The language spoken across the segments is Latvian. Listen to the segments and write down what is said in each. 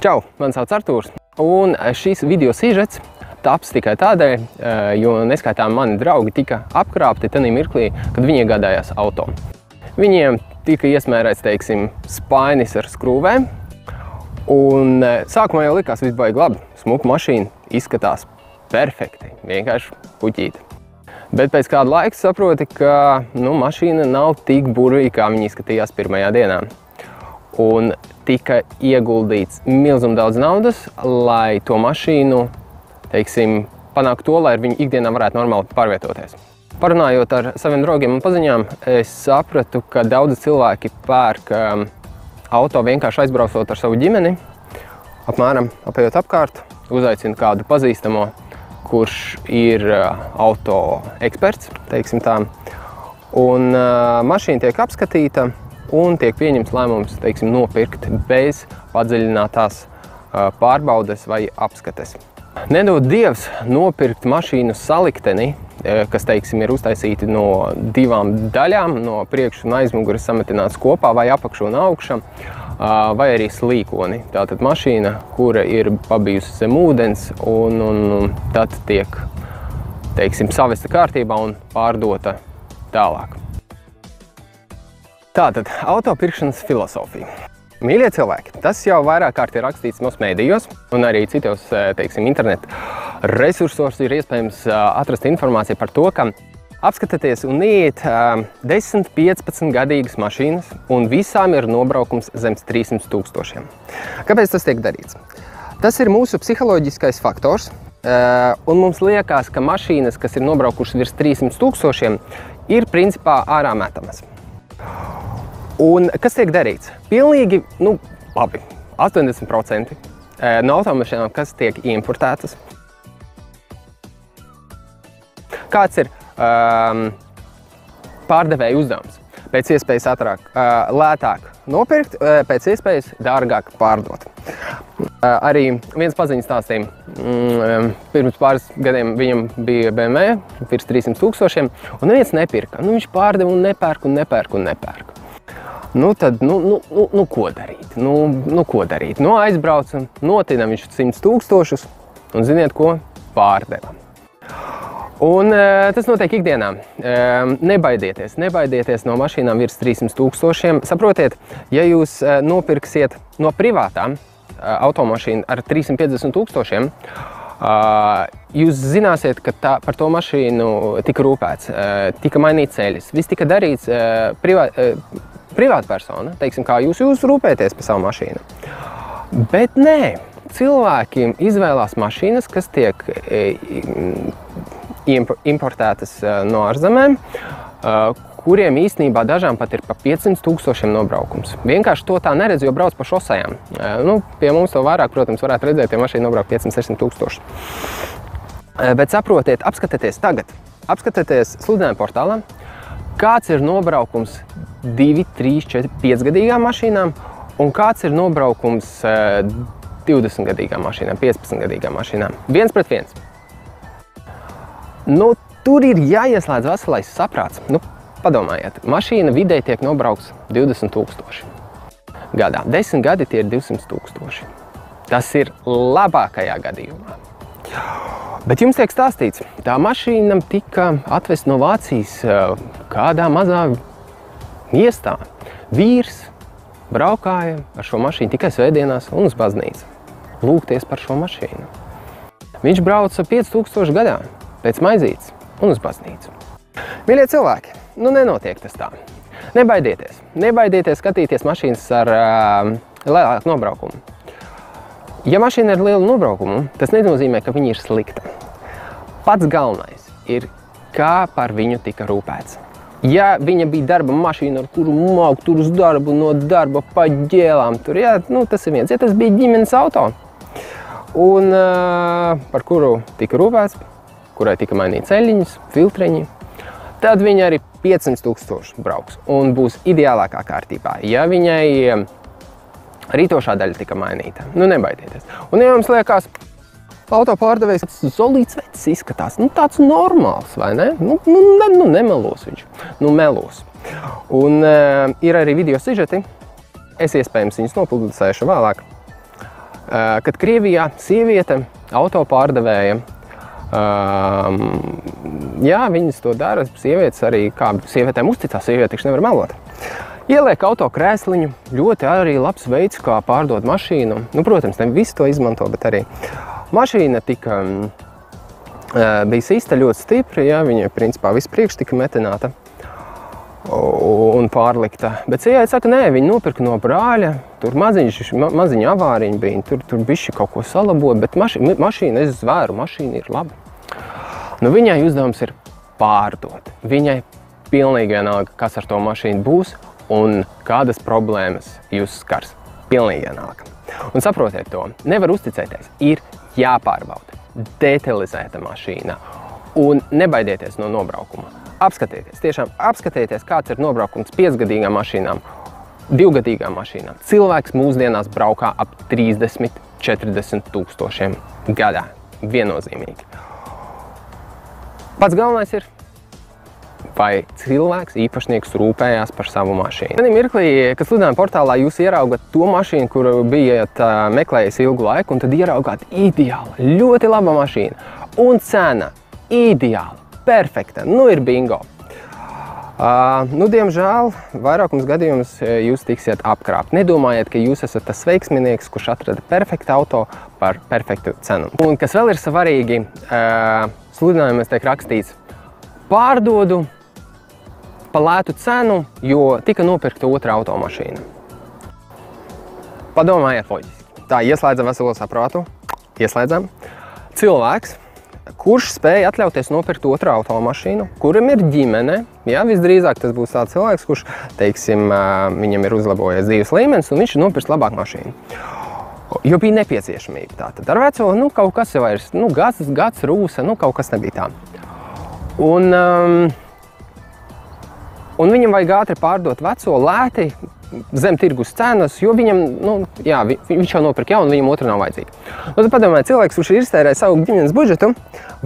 Čau, man sauc Artūrs, un šis video sižets taps tikai tādēļ, jo neskaitām mani draugi tika apkrāpti tajā mirklī, kad viņi iegādājās auto. Viņiem tika iesmērēts, teiksim, spainis ar skrūvēm, un sākumā jau likās viss baigi labi. Smuka mašīna izskatās perfekti, vienkārši puķīte. Bet pēc kāda laika saproti, ka mašīna nav tik burvīga, kā viņi izskatījās pirmajā dienā. Un tika ieguldīts milzum daudz naudas, lai to mašīnu, teiksim, panāktu to, lai ar viņu ikdienā varētu normāli pārvietoties. Parunājot ar saviem draugiem un paziņām, es sapratu, ka daudzi cilvēki pērk auto vienkārši aizbraucot ar savu ģimeni, apmēram apējot apkārt, uzaicina kādu pazīstamo, kurš ir auto eksperts, teiksim tā, un mašīna tiek apskatīta un tiek pieņemts lēmums, teiksim, nopirkt bez padziļinātās pārbaudes vai apskates. Nedod Dievs nopirkt mašīnu salikteni, kas, teiksim, ir uztaisīti no divām daļām, no priekšu un aizmuguras sametināts kopā, vai apakšu un augša, vai arī slīkoni. Tātad mašīna, kura ir pabijusi zem ūdens, un tad tiek, teiksim, savesta kārtībā un pārdota tālāk. Tātad, auto pirkšanas filosofija. Mīļie cilvēki, tas jau vairāk kārt ir rakstīts mūsu mēdījos un arī citos, teiksim, internetu resursos ir iespējams atrast informāciju par to, ka apskatieties un iet 10–15 gadīgas mašīnas un visām ir nobraukums zem 300 000. Kāpēc tas tiek darīts? Tas ir mūsu psiholoģiskais faktors un mums liekas, ka mašīnas, kas ir nobraukušas virs 300 000, ir principā ārā metamas. Un kas tiek darīts? Pilnīgi, labi, 80% no automašīnām, kas tiek importētas. Kāds ir pārdevēja uzdevums? Pēc iespējas lētāk nopirkt, pēc iespējas dārgāk pārdot. Arī viens paziņas stāstīja, pirms pāris gadiem viņam bija BMW virs 300 000, un neviens nepirka. Viņš pārdeva un nepērk. Tad, ko darīt? Ko darīt? Aizbrauc un notina viņš 100 000 un ziniet ko? Pārdeva. Un tas notiek ikdienā. Nebaidieties no mašīnām virs 300 000. Saprotiet, ja jūs nopirksiet no privātām automašīnu ar 350 000, jūs zināsiet, ka par to mašīnu tika rūpēts, tika mainīts ceļus, viss tika darīts privātpersona, teiksim, kā jūs rūpēties par savu mašīnu. Bet nē, cilvēki izvēlās mašīnas, kas tiek importētas no ārzemēm, kuriem īstenībā dažām pat ir pa 500 000 nobraukums. Vienkārši to tā neredz, jo brauc pa šosejām. Pie mums to vairāk, protams, varētu redzēt, ja mašīna nobrauk 500–600 000. Bet saprotiet, apskatieties tagad, apskatieties sludinājumu portālā, kāds ir nobraukums 2, 3, 4, 5 gadīgām mašīnām un kāds ir nobraukums 20 gadīgām mašīnām, 15 gadīgām mašīnām. 1 pret 1. Tur ir jāieslēdz veselais saprāts. Padomājiet, mašīna vidēji tiek nobraukts 20 000 gadā. 10 gadi tie ir 200 000. Tas ir labākajā gadījumā. Bet jums tiek stāstīts, tā mašīna tika atvesta no Vācijas kādā mazā miestā. Vīrs braukāja ar šo mašīnu tikai svētdienās un uz baznīcu. Lūgties par šo mašīnu. Viņš brauca 5000 gadā pēc maizītes un uz baznīcu. Mīļie cilvēki, nenotiek tas tā. Nebaidieties skatīties mašīnas ar lielāku nobraukumu. Ja mašīna ir liela nobraukumu, tas nenozīmē, ka viņa ir slikta. Pats galvenais ir, kā par viņu tika rūpēts. Ja viņa bija darba mašīna, ar kuru mauk tur uz darbu, no darba pa ģēlām, tas ir viens. Ja tas bija ģimenes auto, un par kuru tika rūpēts, kurai tika mainīti ceļiņas, filtriņi, tad viņa arī 500 000 brauks un būs ideālākā kārtībā. Ja viņai rītošā daļa tika mainīta, nebaidieties. Un ja jums liekas, auto pārdevējs zolīts vecs izskatās, tāds normāls, vai ne? Nemelos viņš, melos. Un ir arī video sižeti, es iespējams viņus nopublicēšu vēlāk, kad Krievijā sieviete, auto pārdevēja, jā, viņas to dara, sievietes arī, kā sievietēm uzticās, sieviete taču nevar melot. Ieliek auto krēsliņu, ļoti arī labs veids, kā pārdot mašīnu. Nu, protams, ne visi to izmanto, bet arī mašīna tika, bija sista ļoti stipri, jā, viņa principā viss priekš tika metināta un pārlikta. Bet sieviete saka, nē, viņi nopirka no brāļa, tur maziņa avāriņa bija, tur bišķi kaut ko salabo, bet mašīna, es zvēru, mašīna ir laba. Nu, viņai uzdevums ir pārdot. Viņai pilnīgi vienalga, kas ar to mašīnu būs un kādas problēmas jūs skars. Pilnīgi vienalga. Un saprotiet to, nevar uzticēties, ir jāpārbauda, detalizēta mašīna un nebaidieties no nobraukuma. Apskatieties, tiešām apskatieties, kāds ir nobraukums 5-gadīgām mašīnām, 2-gadīgām mašīnām. Cilvēks mūsdienās braukā ap 30–40 tūkstošiem gadā. Viennozīmīgi. Pats galvenais ir, vai cilvēks, īpašnieks rūpējās par savu mašīnu. Manī mirklī, kad sludinājuma portālā jūs ieraugat to mašīnu, kuru bijat meklējis ilgu laiku, un tad ieraugāt ideāla, ļoti laba mašīna un cena ideāla. Perfekta, nu ir bingo. Nu, diemžēl, vairākums gadījumus jūs tiksiet apkrāpt. Nedomājiet, ka jūs esat tas veiksminieks, kurš atrada perfektu auto par perfektu cenu. Un kas vēl ir svarīgi, sludinājumos tiek rakstīts, pārdodu pa lētu cenu, jo tika nopirkta otra automašīna. Padomājiet loģiski. Tā, ieslēdzam veselo saprātu, ieslēdzam. Cilvēks, kurš spēja atļauties nopirkt otru automašīnu, kuram ir ģimene, jā, visdrīzāk tas būs tāds cilvēks, kurš, teiksim, viņam ir uzlabojies dzīves līmenis un viņš ir nopirkt labāku mašīnu. Jo bija nepieciešamība tātad. Ar veco, nu, kaut kas jau vairs, nu, gads rūsa, nu, kaut kas nebija tā. Un viņam vajag ātri pārdot veco lēti, zem tirgus cenas, jo viņam, nu, jā, viņš jau nopirka jaunu, viņam otra nav vajadzīga. Nu, tad padomājiet, cilvēks, kurš ir iztērējis savu ģimenes budžetu,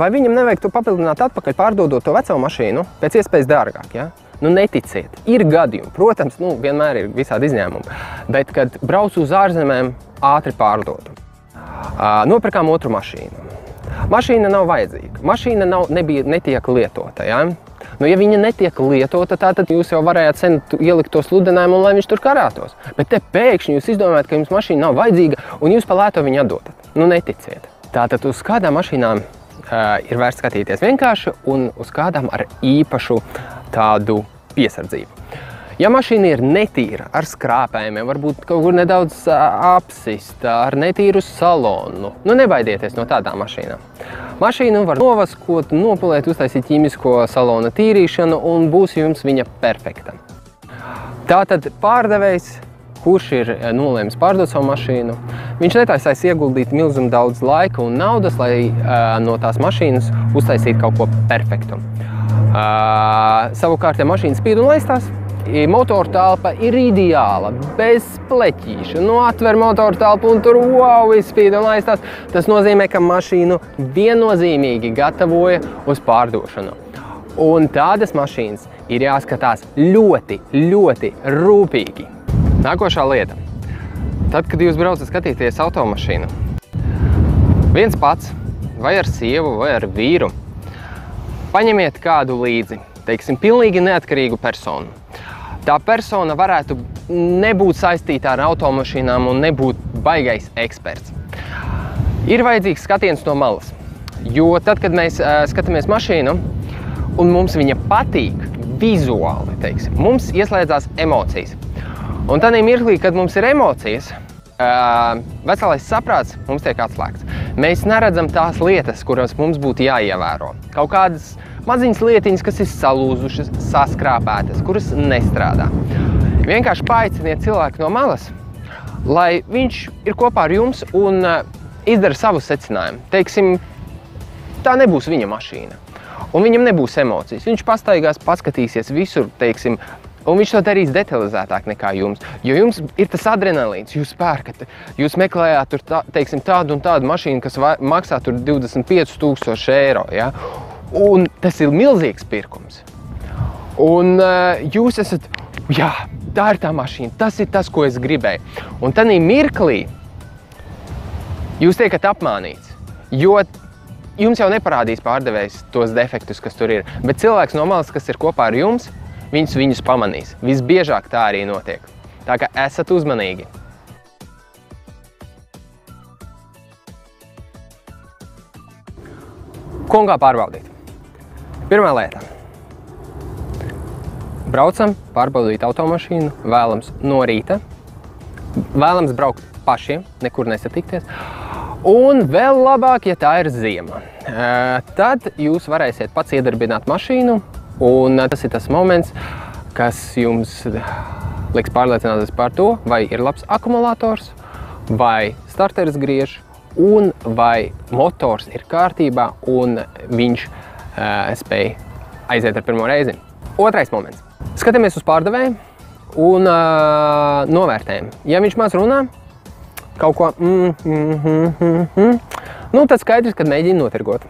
vai viņam nevajag to papildināt atpakaļ, pārdodot to veco mašīnu pēc iespējas dārgāk, ja? Nu, neticiet. Ir gadījumi, protams, nu, vienmēr ir visādi izņēmumi, bet, kad brauc uz ārzemēm, ātri pārdodu. Nopirkām otru mašīnu. Mašīna nav vajadzīga. Mašīna netiek lietota, ja? Nu, ja viņa netiek lietota, tad jūs jau varējāt sen ielikt to sludinājumu, un lai viņš tur karātos. Bet te pēkšņi jūs izdomājat, ka jums mašīna nav vajadzīga, un jūs pa lēto viņu atdotat. Nu, neticiet. Tātad uz kādām mašīnām ir vērts skatīties vienkārši, un uz kādām ar īpašu tādu piesardzību. Ja mašīna ir netīra, ar skrāpējumiem, varbūt kaut kur nedaudz apsista, ar netīru salonu, nu nebaidieties no tādām mašīnām. Mašīnu var novaskot, nopulēt, uztaisīt ķīmisko salona tīrīšanu un būs jums viņa perfekta. Tātad pārdevējs, kurš ir nolēmis pārdot savu mašīnu, viņš netaisās ieguldīt milzumu daudz laika un naudas, lai no tās mašīnas uztaisītu kaut ko perfektu. Savukārt, ja mašīna spīd un laistās, motoru telpa ir ideāla, bez pleķīša. Nu, atver motoru telpu un tur wow, izspīd un laistās. Tas nozīmē, ka mašīnu viennozīmīgi gatavoja uz pārdošanu. Un tādas mašīnas ir jāskatās ļoti, ļoti rūpīgi. Nākošā lieta. Tad, kad jūs braucat skatīties automašīnu, viens pats, vai ar sievu, vai ar vīru, paņemiet kādu līdzi, teiksim, pilnīgi neatkarīgu personu. Tā persona varētu nebūt saistīta ar automašīnām un nebūt baigais eksperts. Ir vajadzīgs skatiens no malas, jo tad, kad mēs skatāmies mašīnu un mums viņa patīk vizuāli, teiksim, mums ieslēdzās emocijas. Un tādā mirklī, kad mums ir emocijas, veselais saprāts mums tiek atslēgts. Mēs neredzam tās lietas, kuras mums būtu jāievēro. Kaut kādas maziņas lietiņas, kas ir salūzušas, saskrāpētas, kuras nestrādā. Vienkārši paaiciniet cilvēku no malas, lai viņš ir kopā ar jums un izdara savu secinājumu. Teiksim, tā nebūs viņa mašīna, un viņam nebūs emocijas. Viņš pastaigās, paskatīsies visur, teiksim, un viņš to darīs detalizētāk nekā jums, jo jums ir tas adrenalīns, jūs pērkat, jūs meklējāt tur, teiksim, tādu un tādu mašīnu, kas maksā tur 25 000 eiro, ja? Un tas ir milzīgs pirkums. Un jūs esat, jā, tā ir tā mašīna, tas ir tas, ko es gribēju. Un tādā mirklī Jūs tiekat apmānīts, jo jums jau neparādīs pārdevējs tos defektus, kas tur ir, bet cilvēks no malas, kas ir kopā ar jums, viņus pamanīs. Visbiežāk tā arī notiek. Tā kā esat uzmanīgi. Ko un kā pārbaudīt? Pirmā lieta. Braucam pārbaudīt automašīnu, vēlams no rīta. Vēlams braukt pašiem, nekur nesatikties. Un vēl labāk, ja tā ir ziema. Tad jūs varēsiet pats iedarbināt mašīnu, un tas ir tas moments, kas jums liks pārliecināties par to, vai ir labs akumulators, vai starteris griež, un vai motors ir kārtībā, un viņš spēj aiziet ar pirmo reizi. Otrais moments. Skatāmies uz pārdevēju un novērtējam. Ja viņš maz runā, kaut ko nu tad skaidrs, kad mēģina notirgot.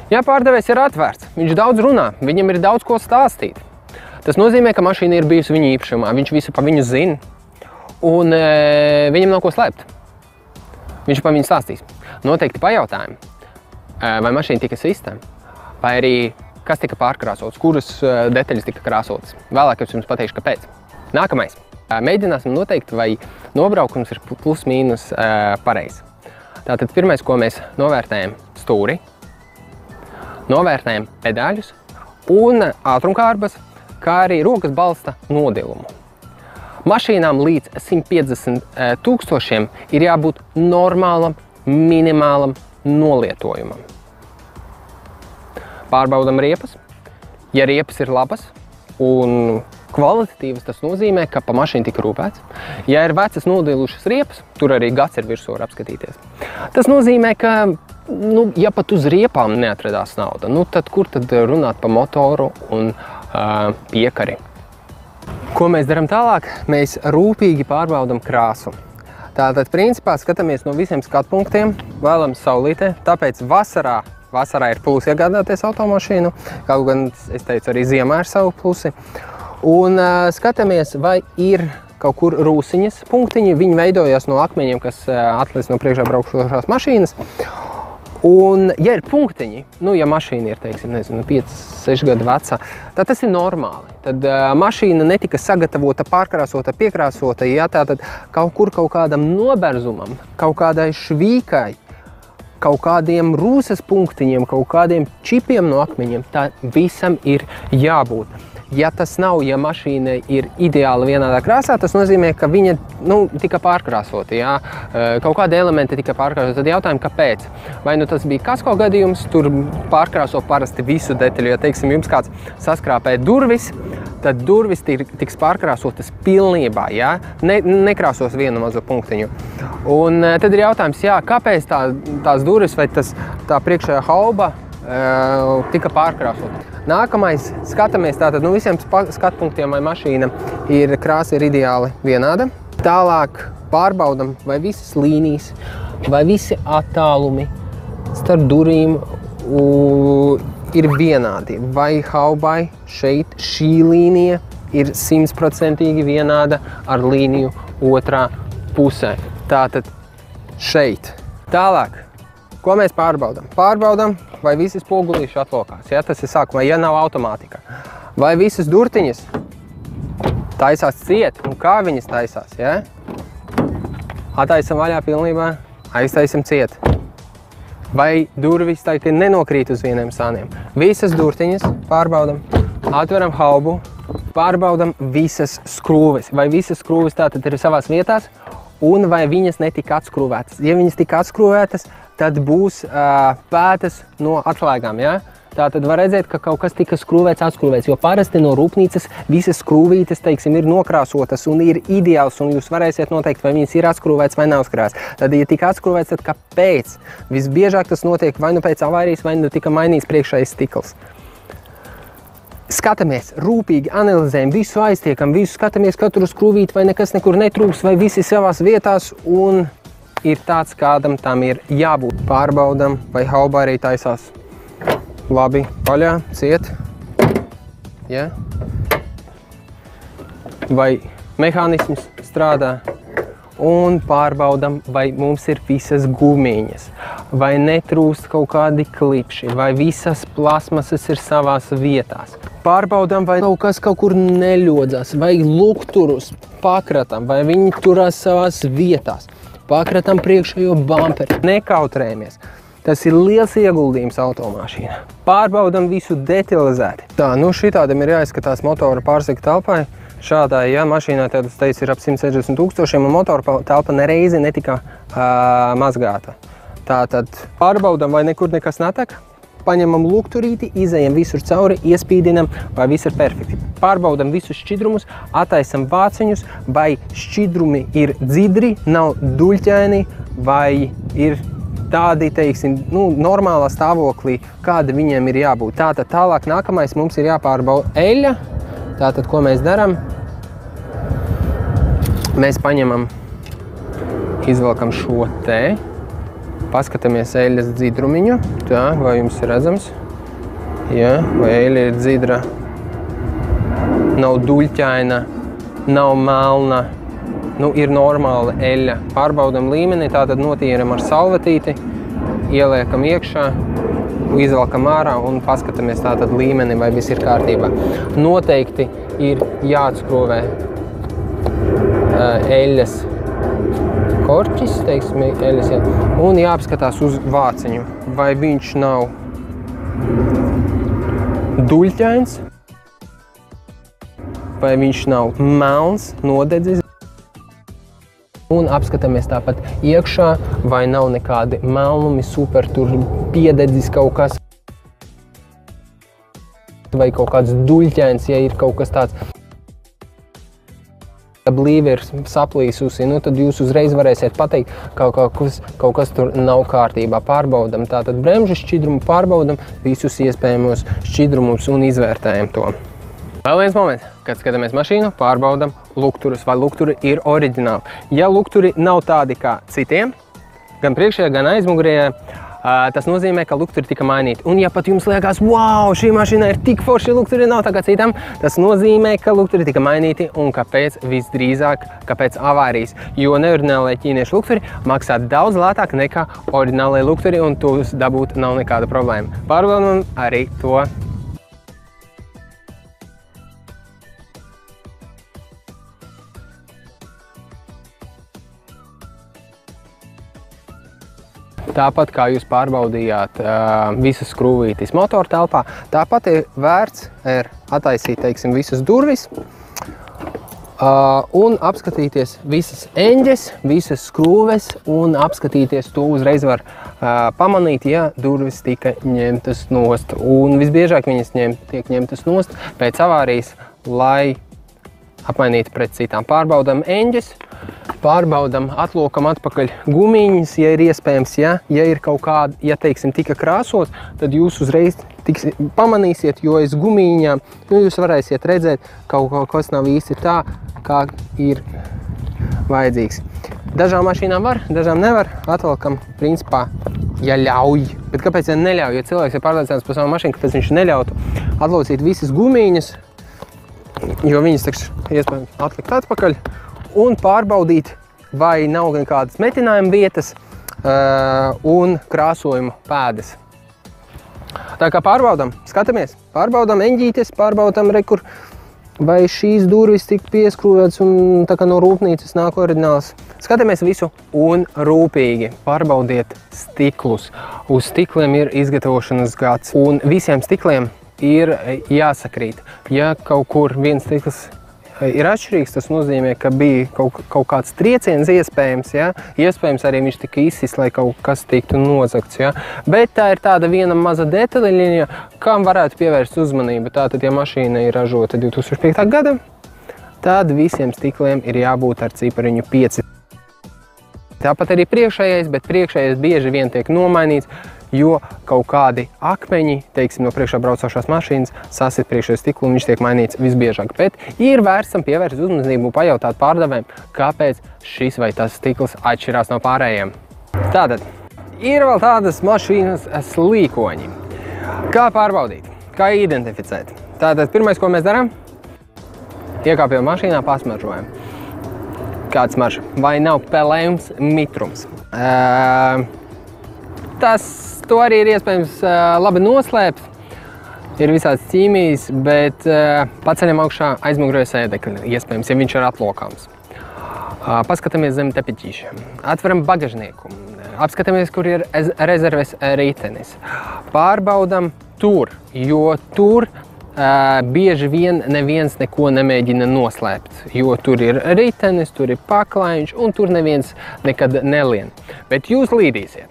Ja pārdevējs ir atvērts, viņš daudz runā, viņam ir daudz ko stāstīt. Tas nozīmē, ka mašīna ir bijusi viņa īpašumā, viņš visu pa viņu zina, un viņam nav ko slēpt. Viņš pa viņu stāstīs. Noteikti pajautājumi, vai mašīna tika sista, vai arī kas tika pārkrāsots, kuras detaļas tika krāsotas. Vēlāk es jums pateikšu, kāpēc. Nākamais. Mēģināsim noteikt, vai nobraukums ir plus mīnus pareizi. Tātad pirmais, ko mēs novērtējam stūri, novērtējam pedāļus un ātrumkārbas, kā arī rokas balsta nodilumu. Mašīnām līdz 150 000 ir jābūt normālam, minimālam nolietojumam. Pārbaudam riepas. Ja riepas ir labas un kvalitatīvas, tas nozīmē, ka pa mašīnu tika rūpēts. Ja ir vecas nodilušas riepas, tur arī gads ir virsū var apskatīties. Tas nozīmē, ka, ja pat uz riepām neatradās nauda, tad kur tad runāt pa motoru un piekari? Ko mēs darām tālāk? Mēs rūpīgi pārbaudam krāsu. Tātad, principā, skatāmies no visiem skatpunktiem, vēlams saulītē, tāpēc vasarā ir plusi iegādāties automašīnu, kaut gan, es teicu, arī ziemā ir savu plusi. Un skatāmies, vai ir kaut kur rūsiņas punktiņi, viņi veidojās no akmeņiem, kas atliec no priekšā braukšošās mašīnas. Un, ja ir punktiņi, ja mašīna ir, teiksim, 5-6 gadu vecā, tad tas ir normāli. Tad mašīna netika sagatavota, pārkrāsota, piekrāsota, tātad kaut kādam noberzumam, kaut kādai švīkai, kaut kādiem rūsas punktiņiem, kaut kādiem čipiem no akmeņiem, tā visam ir jābūt. Ja tas nav, ja mašīna ir ideāli vienādā krāsā, tas nozīmē, ka viņa tika pārkrāsota. Jā? Kaut kādi elementi tika pārkrāsoti. Tad jautājumi, kāpēc? Vai tas bija kasko gadījums, tur pārkrāso parasti visu detaļu. Ja, teiksim, jums kāds saskrāpē durvis, tad durvis tiks pārkrāsotas pilnībā, jā? Nekrāsos vienu mazu punktiņu. Un tad ir jautājums, kāpēc tās durvis vai tā priekšējā hauba tika pārkrāsota. Nākamais, skatāmies tātad visiem skatpunktiem, vai mašīna krāsa ir ideāli vienāda. Tālāk pārbaudam, vai visas līnijas, vai visi attālumi starp durvīm ir vienādi. Vai haubai šeit šī līnija ir 100% vienāda ar līniju otrā pusē. Tātad šeit. Tālāk. Ko mēs pārbaudam? Pārbaudam, vai visi spogulīši atlokās. Ja? Tas ir sākumā, ja nav automātika. Vai visas durtiņas taisās ciet un kā viņas taisās. Ja? Attaisam vaļā pilnībā, aiztaisam ciet. Vai durvis taiti nenokrīt uz vieniem sāniem. Visas durtiņas pārbaudam, atveram haubu, pārbaudam visas skrūves. Vai visas skrūves tātad ir savās vietās un vai viņas netika atskrūvētas. Ja viņas tika atskrūvētas, tad būs pētas no atslēgām. Ja? Tātad var redzēt, ka kaut kas tika atskrūvēts, jo parasti no rūpnīcas visas skrūvītes, teiksim, ir nokrāsotas un ir ideāls, un jūs varēsiet noteikt, vai viņas ir atskrūvēts vai nav skrāts. Tad, ja tika atskrūvēts, tad kāpēc? Visbiežāk tas notiek vai pēc avārijas, vai tika mainīts priekšējais stikls. Skatāmies, rūpīgi analizējam, visu aiztiekam, visu skatāmies katru skrūvīti, vai nekas nekur netrūks, vai visi savās vietās, un ir tāds, kādam tam ir jābūt. Pārbaudam, vai hauba arī taisās labi vaļā, ciet. Ja? Vai mehānisms strādā. un pārbaudam, vai mums ir visas gumiņas, vai netrūkst kaut kādi klipši, vai visas plasmasas ir savās vietās. Pārbaudam, vai kaut kas kaut kur neļodzās, vai lukturus pakratam, vai viņi turās savās vietās. Pakratam priekšējo bumperi, nekautrējamies. Tas ir liels ieguldījums automašīnā. Pārbaudam visu detalizēti. Tā, nu šitādam ir jāizskatās motora pārsaka telpai. Šādai, ja mašīnā tādas teica ir ap 160 000 un motora telpa nereizi netika mazgāta. Tātad pārbaudam, vai nekur nekas netek. Paņemam lukturīti, izejam visur cauri, iespīdinam, vai viss ir perfekti. Pārbaudam visus šķidrumus, attaisam vāciņus, vai šķidrumi ir dzidri, nav duļķaini, vai ir tādi, teiksim, normālā stāvoklī, kāda viņiem ir jābūt. Tātad tālāk nākamais mums ir jāpārbauda eļļa. Tātad, ko mēs darām? Mēs paņemam, izvelkam šo te, paskatāmies eļļas dzidrumiņu. Tā, vai jums ir redzams? Jā, vai eļļa ir dzidra, nav duļķaina, nav melna. Ir normāla eļļa. Pārbaudam līmeni, tātad notīram ar salvetīti, ieliekam iekšā, izvelkam ārā un paskatāmies tātad līmeni, vai viss ir kārtībā. Noteikti ir jāatskrovē eļļas korķis, teiksim, eļļas, un jāapskatās uz vāciņu, vai viņš nav duļķains, vai viņš nav melns, nodedzis. Un apskatāmies tāpat iekšā, vai nav nekādi melnumi, super, tur piededzis kaut kas. Vai kaut kāds duļķains, ja ir kaut kas tāds. Ja blīve ir saplīsusi, tad jūs uzreiz varēsiet pateikt, ka kaut kas tur nav kārtībā. Pārbaudam tātad bremžu šķidrumu, pārbaudam visus iespējamos šķidrumus un izvērtējam to. Vēl viens moments, kad skatāmies mašīnu, pārbaudam lukturus, vai lukturi ir oriģināli. Ja lukturi nav tādi kā citiem, gan priekšējā, gan aizmugurējā, tas nozīmē, ka lukturi tika mainīti. Un ja pat jums liekas, wow, šī mašīna ir tik forši, lukturi nav tā kā citam, tas nozīmē, ka lukturi tika mainīti un kāpēc visdrīzāk, kāpēc avārijas. Jo neoriģinālai ķīniešu lukturi maksā daudz lētāk nekā oriģinālai lukturi un tos dabūt nav nekāda problēma. Pārbaudam arī to. Tāpat kā jūs pārbaudījāt visas skrūvītes motora telpā, tāpat ir vērts attaisīt, teiksim, visas durvis un apskatīties visas eņģes, visas skrūves un apskatīties to uzreiz var pamanīt, ja durvis tika ņemtas nost. Un visbiežāk viņas tiek ņemtas nost pēc avārijas, lai apmainītu pret citām. Pārbaudam eņģes, pārbaudam, atlokam atpakaļ gumiņas, ja ir iespējams, ja ir kaut kāda, ja teiksim, tika krāsot, tad jūs uzreiz pamanīsiet, jo aiz gumiņām, jūs varēsiet redzēt, kaut kas nav īsti tā, kā ir vajadzīgs. Dažām mašīnām var, dažām nevar, atvelkam, principā, ja ļauj. Bet kāpēc ja neļauj? Ja cilvēks ir pārliecināts par savu mašīnu, kāpēc viņš neļautu atlocīt visas gumiņas, jo viņas iespējams atlikt atpakaļ un pārbaudīt, vai nav gan kādas metinājuma vietas un krāsojuma pēdas. Tā kā pārbaudam, skatāmies, pārbaudam eņģītes, pārbaudam rekur, vai šīs durvis tik pieskrūvētas un tā kā no rūpnīcas nāk oriģināls. Skatāmies visu un rūpīgi pārbaudiet stiklus. Uz stikliem ir izgatavošanas gads un visiem stikliem ir jāsakrīt. Ja kaut kur viens stikls ir atšķirīgs, tas nozīmē, ka bija kaut kāds trieciens iespējams, ja? Iespējams arī viņš tika izsis, lai kaut kas tiktu nozagts, ja? Bet tā ir tāda viena maza detaļiņa, kam varētu pievērst uzmanību. Tātad, ja mašīna ir ražota 2005. gada, tad visiem stikliem ir jābūt ar cipariņu 5. Tāpat arī priekšējais, bet priekšējais bieži vien tiek nomainīts, jo kaut kādi akmeņi, teiksim, no priekšā braucošās mašīnas sasit priekšējo stiklu un viņš tiek mainīts visbiežāk. Bet ir vērts tam pievērst uzmanību un pajautāt pārdevējiem, kāpēc šis vai tas stikls atšķirās no pārējiem. Tātad, ir vēl tādas mašīnas slīkoņi. Kā pārbaudīt? Kā identificēt? Tātad, pirmais, ko mēs darām, iekāpjam mašīnā, pasmaržojam. Kāds marš? Vai nav pelējums mitrums? To arī ir iespējams labi noslēpt. Ir visāds ķīmijas, bet paceļam augšā aizmugurējo sēdekli, iespējams, ja viņš ir atlokāms. Paskatāmies zem tepiķīšiem, atveram bagažnieku, apskatāmies, kur ir rezerves ritenis. Pārbaudam tur, jo tur bieži vien neviens neko nemēģina noslēpt, jo tur ir ritenis, tur ir paklaiņš un tur neviens nekad nelien. Bet jūs līdīsiet,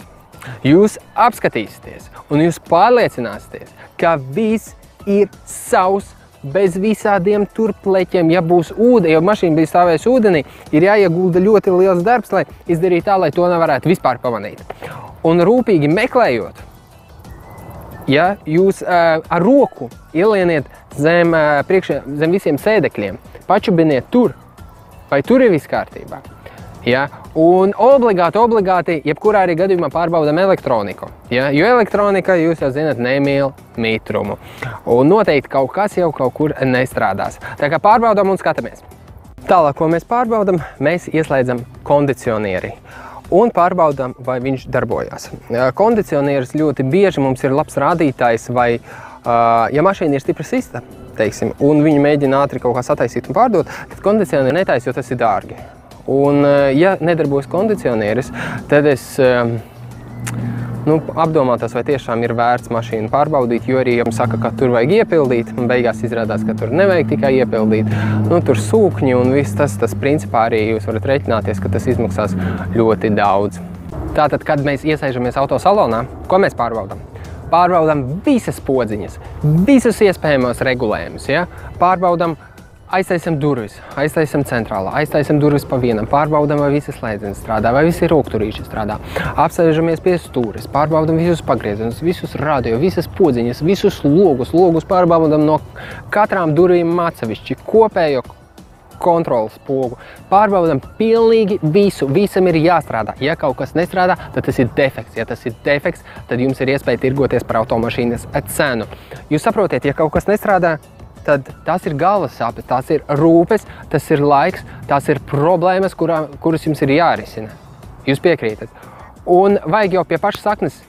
jūs apskatīsieties un jūs pārliecināsieties, ka viss ir savs, bez visādiem turpleķiem. Ja būs ūdeni, ja mašīna bija stāvējusi ūdenī, ir jāiegulda ļoti liels darbs, lai izdarītu tā, lai to nevarētu vispār pamanīt. Un rūpīgi meklējot, ja jūs ar roku ielieniet zem visiem sēdekļiem, pačubiniet tur, vai tur ir viss kārtībā. Ja? Un obligāti, jebkurā arī gadījumā pārbaudam elektroniku. Ja? Jo elektronika, jūs jau zināt, nemīl mitrumu. Un noteikti kaut kas jau kaut kur nestrādās. Tā kā pārbaudam un skatāmies. Tālāk, ko mēs pārbaudam, mēs ieslēdzam kondicionieri. Un pārbaudam, vai viņš darbojās. Kondicionieris ļoti bieži mums ir labs rādītājs, vai ja mašīna ir stipri sista, teiksim, un viņi mēģina ātri kaut kā sataisīt un pārdot, tad kondicionieri netaisa, jo tas ir dārgi. Un, ja nedarbojas kondicionieris, tad es apdomātos, vai tiešām ir vērts mašīnu pārbaudīt, jo arī jums saka, ka tur vajag iepildīt, un beigās izrādās, ka tur nevajag tikai iepildīt. Tur sūkņi un viss tas principā arī jūs varat reiķināties, ka tas izmaksās ļoti daudz. Tātad, kad mēs iesēžamies autosalonā, ko mēs pārbaudam? Pārbaudam visas podziņas, visus iespējamos regulējumus, ja? Pārbaudam, aiztaisam durvis, aiztaisam centrālā, aiztaisam durvis pa vienam, pārbaudam, vai visas slēdzenes strādā, vai visi rokturīši strādā. Apsēžamies pie stūres, pārbaudam visus pagriezienus, visus radio, visas podziņas, visus logus pārbaudam no katrām durvīm atsevišķi, kopējo kontrolas pogu. Pārbaudam pilnīgi visu, visam ir jāstrādā. Ja kaut kas nestrādā, tad tas ir defekts. Ja tas ir defekts, tad jums ir iespēja tirgoties par automašīnas cenu. Jūs saprotiet, ja kaut kas nestrādā, tad tās ir galvas sāpes, tās ir rūpes, tas ir laiks, tās ir problēmas, kuras jums ir jārisina. Jūs piekrītat. Un vajag jau pie pašas saknes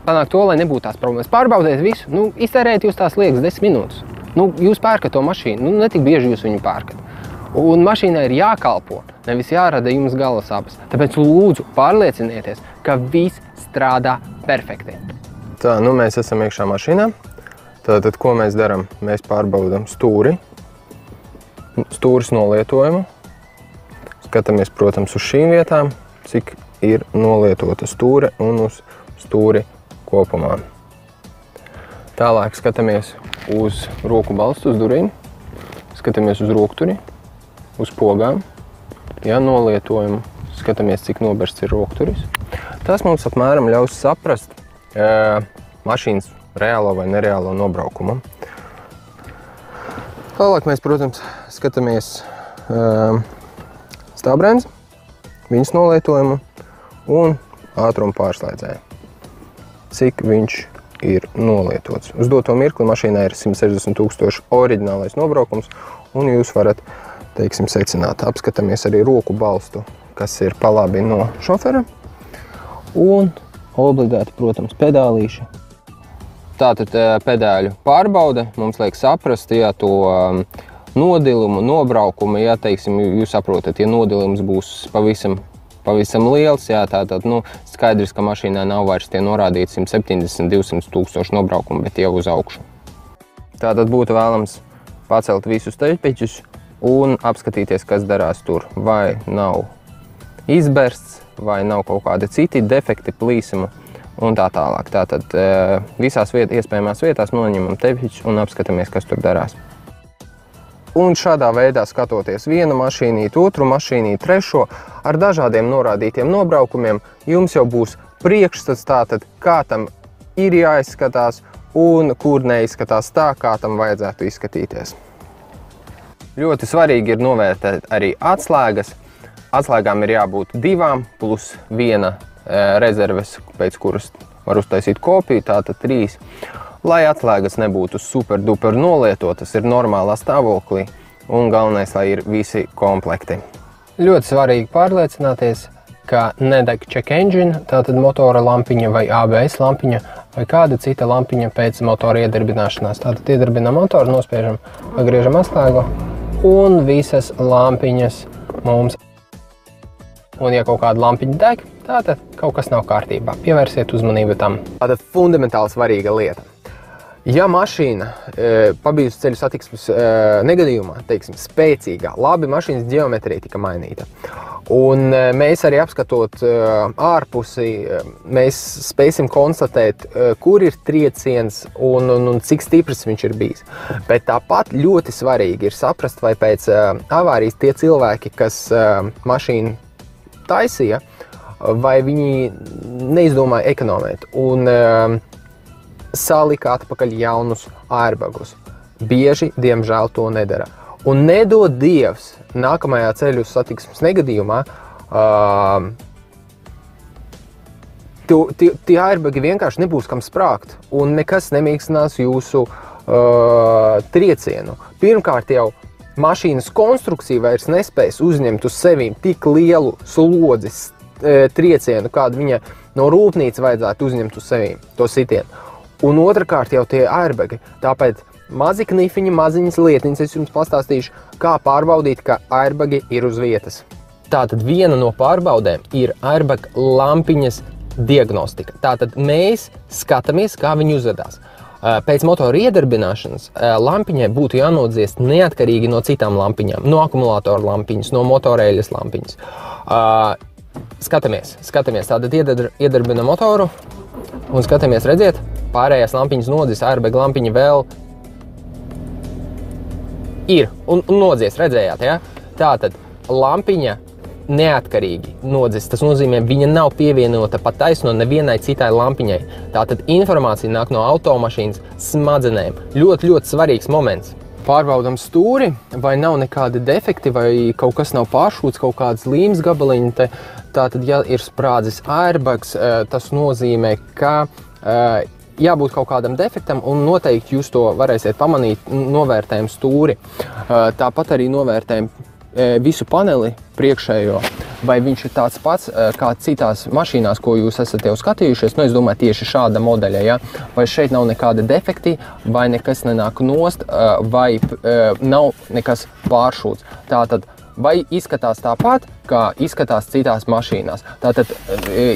panākt to, lai nebūtu tās problēmas. Pārbaudiet visu, iztērēt jūs tās liekas 10 minūtes. Jūs pērkat to mašīnu, ne tik bieži jūs viņu pērkat. Un mašīnai ir jākalpo, nevis jārada jums galvas sāpes. Tāpēc lūdzu pārliecinieties, ka viss strādā perfekti. Tā, mēs esam iekšā mašīnā. Tātad, ko mēs darām? Mēs pārbaudam stūris nolietojumu. Skatāmies, protams, uz šīm vietām, cik ir nolietota stūre un uz stūri kopumā. Tālāk skatāmies uz roku balstu, uz durvīm. Skatāmies uz rokturi, uz pogām. Ja, nolietojumu. Skatāmies, cik nobersts ir rokturis. Tas mums apmēram ļaus saprast mašīnas reālo vai nereālo nobraukumu. Tālāk mēs, protams, skatāmies stāvbremzi, viņas nolietojumu un ātrumu pārslēdzēju. Cik viņš ir nolietots. Uz doto mirkli mašīnā ir 160 000 oriģinālais nobraukums, un jūs varat, teiksim, secināt. Apskatāmies arī roku balstu, kas ir pa labi no šofera, un obligāti, protams, pedālīši. Tātad pedāļu pārbaude mums liek saprast, ja to nodilumu, nobraukumu, ja, teiksim, jūs saprotat, ja nodilums būs pavisam liels, jā, tātad, skaidrs, ka mašīnā nav vairs tie norādīti 170–200 000 nobraukumu, bet jau uz augšu. Tātad būtu vēlams pacelt visus teļpeķus un apskatīties, kas darās tur. Vai nav izbersts, vai nav kaut kādi citi defekti, plīsuma un tā tālāk. Tātad visās iespējamās vietās noņemam teļpeķus un apskatāmies, kas tur darās. Un šādā veidā skatoties vienu mašīnīti, otru mašīnīti, trešo, ar dažādiem norādītiem nobraukumiem, jums jau būs priekšstats tātad, kā tam ir jāizskatās un kur neizskatās tā, kā tam vajadzētu izskatīties. Ļoti svarīgi ir novērtēt arī atslēgas. Atslēgām ir jābūt 2 plus 1 rezerves, pēc kuras var uztaisīt kopiju, tātad 3. Lai atslēgas nebūtu super duper nolietotas, ir normālā stāvoklī un galvenais, lai ir visi komplekti. Ļoti svarīgi pārliecināties, ka nedeg check engine, tātad motora lampiņa vai ABS lampiņa vai kāda cita lampiņa pēc motora iedarbināšanās. Tātad iedarbinām motoru, nospiežam, pagriežam atslēgu un visas lampiņas mums. Un ja kaut kāda lampiņa deg, tātad kaut kas nav kārtībā. Pievērsiet uzmanību tam. Tātad fundamentāli svarīga lieta. Ja mašīna pabijusi ceļu satiksmes negadījumā, teiksim, spēcīgā, labi mašīnas ģeometrija tika mainīta, un mēs arī apskatot ārpusi, mēs spēsim konstatēt, kur ir trieciens un cik stiprs viņš ir bijis. Bet tāpat ļoti svarīgi ir saprast, vai pēc avārijas tie cilvēki, kas mašīnu taisīja, vai viņi neizdomāja ekonomēt. Un salika atpakaļ jaunus airbagus. Bieži, diemžēl, to nedara. Un nedod Dievs nākamajā ceļu satiksmes negadījumā, tie airbagi vienkārši nebūs kam sprākt un nekas nemīkstinās jūsu triecienu. Pirmkārt jau mašīnas konstrukcija vairs nespēs uzņemt uz sevīm tik lielu slodzes triecienu, kādu viņa no rūpnīcas vajadzētu uzņemt uz sevīm, to sitienu. Un otrkārt jau tie airbagi. Tāpēc mazi knifiņi, maziņas lietiņas es jums pastāstīšu, kā pārbaudīt, ka airbagi ir uz vietas. Tātad viena no pārbaudēm ir airbag lampiņas diagnostika. Tātad mēs skatāmies, kā viņi uzvedās. Pēc motora iedarbināšanas lampiņai būtu jānodziest neatkarīgi no citām lampiņām, no akumulātora lampiņas, no motorēļas lampiņas. Skatāmies. Tātad iedarbina motoru un skatāmies, redziet, pārējās lampiņas nodzis, airbag lampiņa vēl ir un nodzies, redzējāt, ja? Tātad lampiņa neatkarīgi nodzis, tas nozīmē, viņa nav pievienota pa taisno nevienai citai lampiņai. Tātad informācija nāk no automašīnas smadzenēm. Ļoti svarīgs moments. Pārbaudam stūri, vai nav nekādi defekti, vai kaut kas nav pāršūts, kaut kādas līmes gabaliņi. Tātad, ja ir sprādzis airbags, tas nozīmē, ka jābūt kaut kādam defektam, un noteikti jūs to varēsiet pamanīt, novērtējam stūri. Tāpat arī novērtējam visu paneli priekšējo, vai viņš ir tāds pats kā citās mašīnās, ko jūs esat jau skatījušies. Nu, es domāju, tieši šāda modeļa, ja? Vai šeit nav nekāda defekti, vai nekas nenāk nost, vai nav nekas pāršūts. Tātad, vai izskatās tāpat, kā izskatās citās mašīnās. Tātad,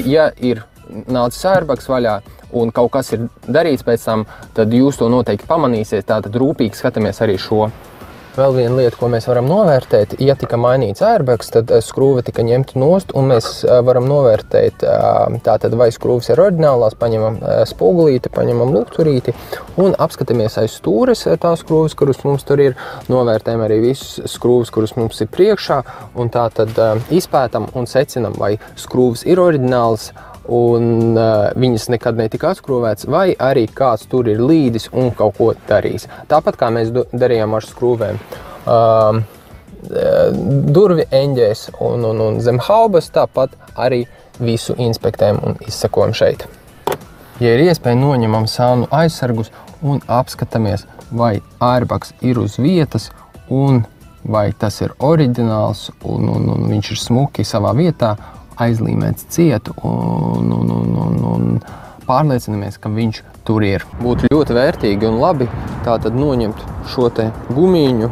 ja ir nācis airbags vaļā un kaut kas ir darīts pēc tam, tad jūs to noteikti pamanīsiet. Tātad rūpīgi skatāmies arī šo. Vēl viena lieta, ko mēs varam novērtēt, ja tika mainīts airbags, tad skrūve tika ņemta nost, un mēs varam novērtēt, tātad vai skrūves ir oriģinālās, paņemam spogulīti, paņemam lukturīti un apskatāmies aiz stūres tās skrūves, kuras mums tur ir, novērtējam arī visas skrūves, kuras mums ir priekšā, un tātad izpētam un secinam, vai skrūves ir oriģinālas, un viņas nekad netika atskrūvēts, vai arī kāds tur ir līdis un kaut ko darījis. Tāpat kā mēs darījām ar skrūvēm durvi eņģēs un zem haubas, tāpat arī visu inspektējam un izsakojam šeit. Ja ir iespēja, noņemam sānu aizsargus un apskatāmies, vai airbags ir uz vietas un vai tas ir oriģināls un viņš ir smuki savā vietā, aizlīmēts cietu un pārliecinamies, ka viņš tur ir. Būtu ļoti vērtīgi un labi tātad noņemt šo te gumiņu.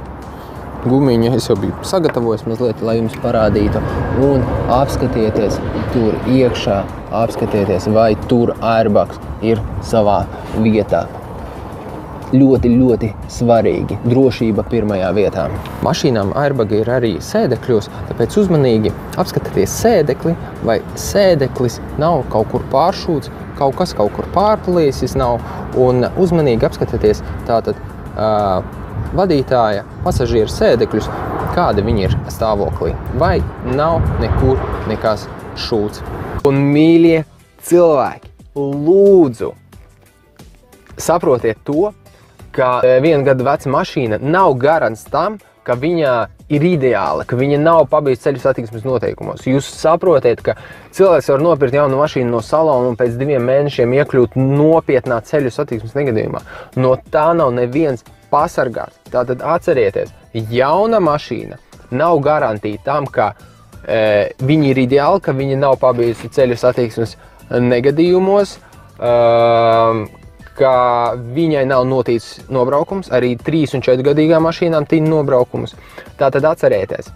Gumiņu es jau biju sagatavojis mazliet, lai jums parādītu. Un apskatieties tur iekšā, apskatieties, vai tur airbags ir savā vietā. Ļoti svarīgi. Drošība pirmajā vietā. Mašīnām airbagi ir arī sēdekļos, tāpēc uzmanīgi apskatieties sēdekli, vai sēdeklis nav kaut kur pāršūts, kaut kas kaut kur pārpliesis nav, un uzmanīgi apskatieties tātad vadītāja pasažieru sēdekļus, kādi viņi ir stāvoklī, vai nav nekur nekas šūts. Un mīļie cilvēki, lūdzu, saprotiet to, ka 1 gada veca mašīna nav garants tam, ka viņa ir ideāla, ka viņa nav pabeigta ceļu satiksmes noteikumos. Jūs saprotiet, ka cilvēks var nopirkt jaunu mašīnu no salona un pēc 2 mēnešiem iekļūt nopietnā ceļu satiksmes negadījumā. No tā nav neviens pasargāts. Tātad atcerieties, jauna mašīna nav garantīta tam, ka Viņi ir ideāli, ka viņi nav pabijusi ceļu satiksmes negadījumos, ka viņai nav noticis nobraukums, arī 3 un 4 gadīgām mašīnām tīna nobraukums. Tātad atcerieties,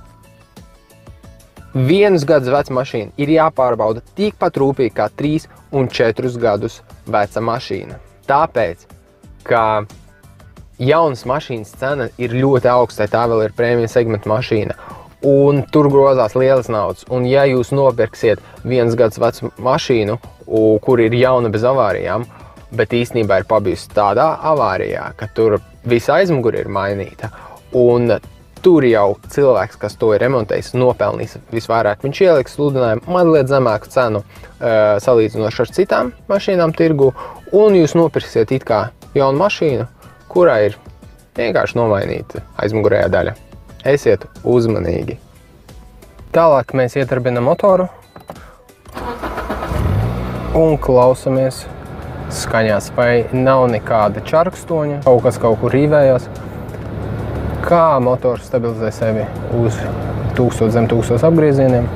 1 gads veca mašīna ir jāpārbauda tikpat rūpīgi kā 3 un 4 gadus veca mašīna. Tāpēc, ka jaunas mašīnas cena ir ļoti augsta, tā vēl ir prēmija segmenta mašīna. Un tur grozās lielas naudas. Un ja jūs nopirksiet 1 gads vecu mašīnu, kur ir jauna bez avārijām, bet īstenībā ir pabijusi tādā avārijā, ka tur visa aizmugure ir mainīta, un tur jau cilvēks, kas to ir remontējis, nopelnīs visvairāk. Viņš ieliks sludinājumu mazliet zemāku cenu salīdzinoši ar citām mašīnām tirgu, un jūs nopirksiet it kā jaunu mašīnu, kurā ir vienkārši nomainīta aizmugurējā daļa. Esiet uzmanīgi. Tālāk mēs iedarbinam motoru un klausamies skaņās, vai nav nekāda čarkstoņa, kaut kas kaut kur rīvējās. Kā motors stabilizē sevi uz 1000 zem 1000 apgriezieniem,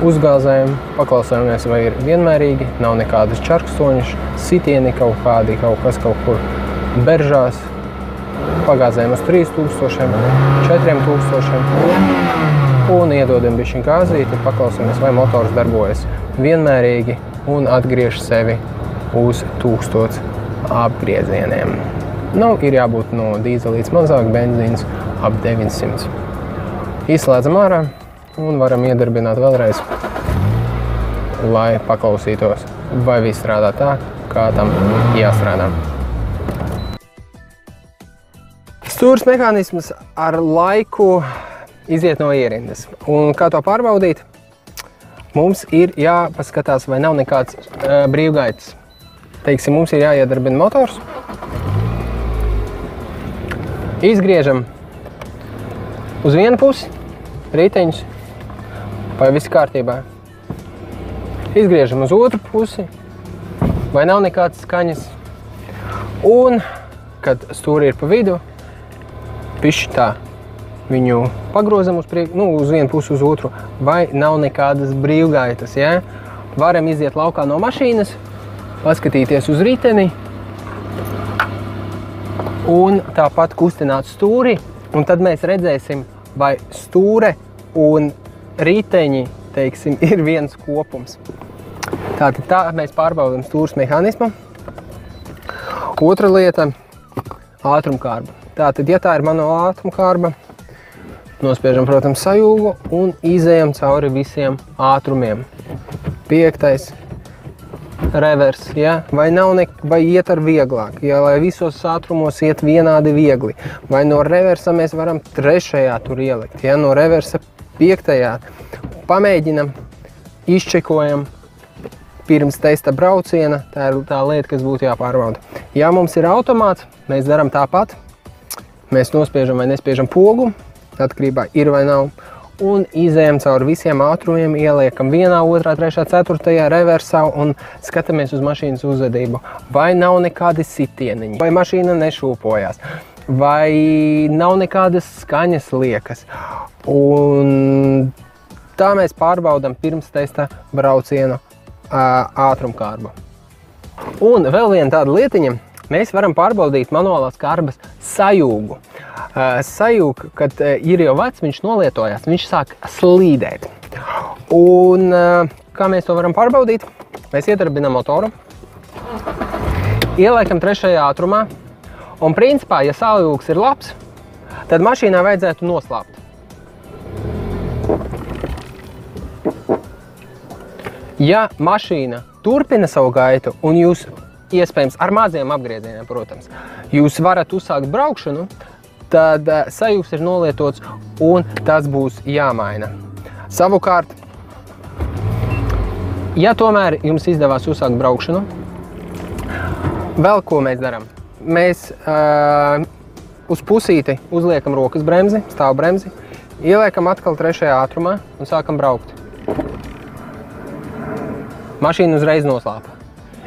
uzgāzējam, paklausāmies, vai ir vienmērīgi, nav nekādas čarkstoņas, sitieni kaut kādi, kaut kas kaut kur beržās. Pagāzējam uz 3000, 4000 un iedodam bišķiņ gāzīti, paklausāmies, vai motors darbojas vienmērīgi un atgriež sevi uz 1000 apgriezieniem. Nu, ir jābūt no dīzelītes mazāk, benzīns ap 900. Izslēdzam ārā un varam iedarbināt vēlreiz, lai paklausītos, vai viss strādā tā, kā tam jāstrādā. Stūres mehānisms ar laiku iziet no ierindas. Un kā to pārbaudīt? Mums ir jāpaskatās, vai nav nekāds brīvgaitas. Teiksim, mums ir jāiedarbina motors. Izgriežam uz vienu pusi riteņus, vai viss kārtībā. Izgriežam uz otru pusi, vai nav nekāds skaņas. Un, kad stūri ir pa vidu, pišķi tā, viņu pagrozam uz vienu pusi uz otru, vai nav nekādas brīvgaitas, ja? Varam iziet laukā no mašīnas, paskatīties uz riteni un tāpat kustināt stūri, un tad mēs redzēsim, vai stūre un riteņi, teiksim, ir viens kopums. Tātad tā mēs pārbaudam stūres mehānismu. Otra lieta – ātrumkārba. Tātad, ja tā ir manuāla ātrumkārba, nospiežam, protams, sajūgu un izējam cauri visiem ātrumiem. 5. revers, ja? Vai iet ar vieglāk, ja, lai visos ātrumos iet vienādi viegli. Vai no reversa mēs varam 3. tur ielikt, ja? No reversa 5. Pamēģinam, izčekojam pirms testa brauciena. Tā ir tā lieta, kas būtu jāpārbauda. Ja mums ir automāts, mēs daram tāpat. Mēs nospiežam vai nespiežam pogu, atkarībā ir vai nav, un izējam cauri visiem ātrumiem, ieliekam 1, 2, 3, 4 reversā un skatāmies uz mašīnas uzvedību. Vai nav nekādi sitieniņi, vai mašīna nešūpojās, vai nav nekādas skaņas liekas. Un tā mēs pārbaudam pirms testa braucienu ātrumkārbu. Un vēl viena tāda lietiņa. Mēs varam pārbaudīt manuālās kārbas sajūgu. Sajūga, kad ir jau vecs, viņš nolietojās, viņš sāk slīdēt. Un kā mēs to varam pārbaudīt? Mēs iedarbinām motoru, ieliekam 3. ātrumā, un principā, ja sajūgs ir labs, tad mašīnā vajadzētu noslāpt. Ja mašīna turpina savu gaitu un jūs iespējams ar maziem apgriezieniem, protams, jūs varat uzsākt braukšanu, tad sajūgs ir nolietots un tas būs jāmaina. Savukārt, ja tomēr jums izdevās uzsākt braukšanu, vēl ko mēs darām? Mēs uz pusīti uzliekam rokas bremzi, stāv bremzi, ieliekam atkal 3. ātrumā un sākam braukt. Mašīna uzreiz noslāpa.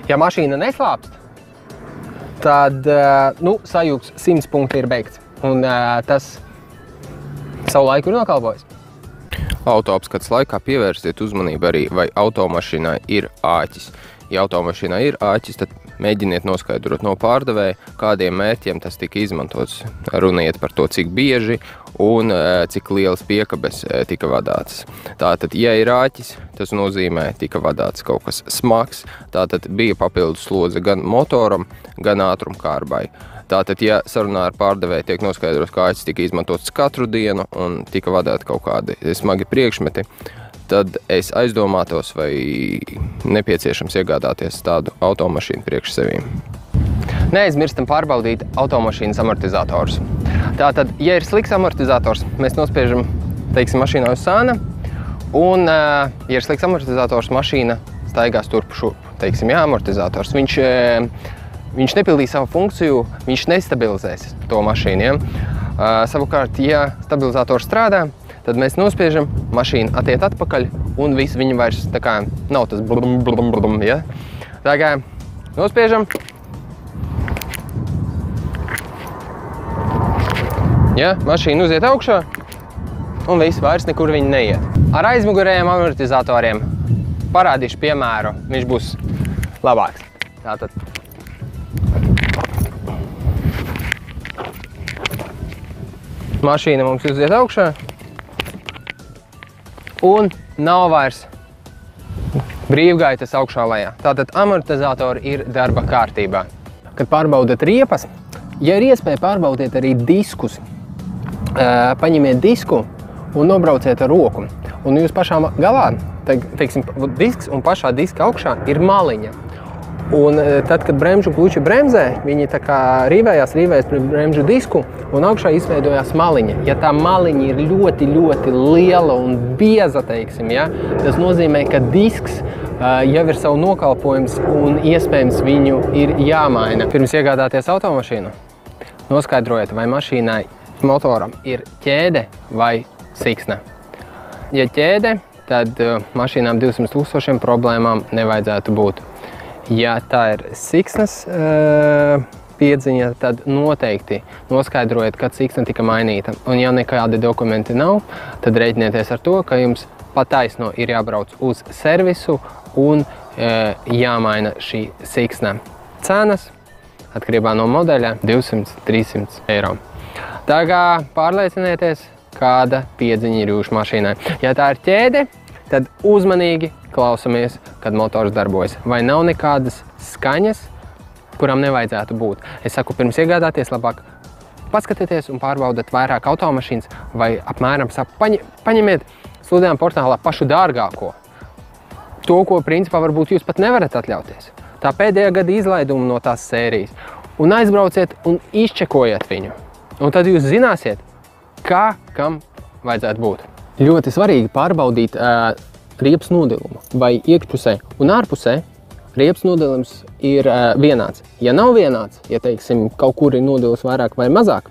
Ja mašīna neslāpst, tad sajūgs 100 punkti ir beigts. Un tas savu laiku ir nokalpojis. Autoapskates laikā pievērsiet uzmanību arī, vai automašīnā ir āķis. Ja automašīnā ir āķis, tad mēģiniet noskaidrot no pārdevēja, kādiem mērķiem tas tika izmantots. Runiet par to, cik bieži un cik lielas piekabes tika vadātas. Tātad, ja ir āķis, tas nozīmē, tika vadāts kaut kas smags. Tātad bija papildus slodze gan motoram, gan ātrumkārbai. Tātad, ja sarunā ar pārdevēju tiek noskaidrots, ka āķis tika izmantots katru dienu un tika vadāti kaut kādi smagi priekšmeti, tad es aizdomātos, vai nepieciešams iegādāties tādu automašīnu priekš sevīm. Neaizmirstam pārbaudīt automašīnas amortizatorus. Tātad, ja ir slikts amortizators, mēs nospiežam, teiksim, mašīnā uz sāna, un, ja ir slikts amortizators, mašīna staigās turp šurp, teiksim, jā, amortizators. Viņš nepildīs savu funkciju, viņš nestabilizēs to mašīnu, ja? Savukārt, ja stabilizators strādā, tad mēs nospiežam, mašīna attiet atpakaļ, un viss viņa vairs tā kā nav tas blum, blum, blum, ja? Tā kā nospiežam. Ja, mašīna uziet augšā, un viss vairs nekur viņa neiet. Ar aizmugurējiem amortizatoriem parādīšu piemēru, viņš būs labāks. Tātad. Mašīna mums uziet augšā. Un nav vairs brīvgaitas augšā lejā. Tātad amortizatori ir darba kārtībā. Kad pārbaudat riepas, ja ir iespēja pārbaudiet arī diskus, paņemiet disku un nobrauciet ar roku. Un jūs pašā galā, teiksim, disks un pašā diska augšā ir maliņa. Un tad, kad bremžu kluči bremzē, viņi tā kā rīvējās pret bremžu disku un augšā izveidojās maliņa. Ja tā maliņa ir ļoti, ļoti liela un bieza, teiksim, ja, tas nozīmē, ka disks jau ir savu nokalpojums un iespējams viņu ir jāmaina. Pirms iegādāties automašīnu, noskaidrojiet, vai mašīnai motoram ir ķēde vai siksna. Ja ķēde, tad mašīnām 200 000 problēmām nevajadzētu būt. Ja tā ir siksnas piedziņa, tad noteikti noskaidrojiet, kad siksna tika mainīta. Un ja nekādi dokumenti nav, tad rēķinieties ar to, ka jums pataisno ir jābrauc uz servisu un jāmaina šī siksna. Cenas atkarībā no modeļa 200–300 eiro. Tā kā pārliecinieties, kāda piedziņa ir jūsu mašīnai. Ja tā ir ķēde, tad uzmanīgi klausamies, kad motors darbojas. Vai nav nekādas skaņas, kurām nevajadzētu būt. Es saku, pirms iegādāties, labāk paskatieties un pārbaudat vairāk automašīnas, vai apmēram paņemiet sludinājuma portālā pašu dārgāko. To, ko principā varbūt jūs pat nevarat atļauties. Tā pēdējā gada izlaiduma no tās sērijas. Un aizbrauciet un izčekojiet viņu. Un tad jūs zināsiet, kā kam vajadzētu būt. Ļoti svarīgi pārbaudīt riepas nodilumu, vai iekšpusē un ārpusē riepas nodilums ir vienāds. Ja nav vienāds, ja teiksim, kaut kur ir nodilums vairāk vai mazāk,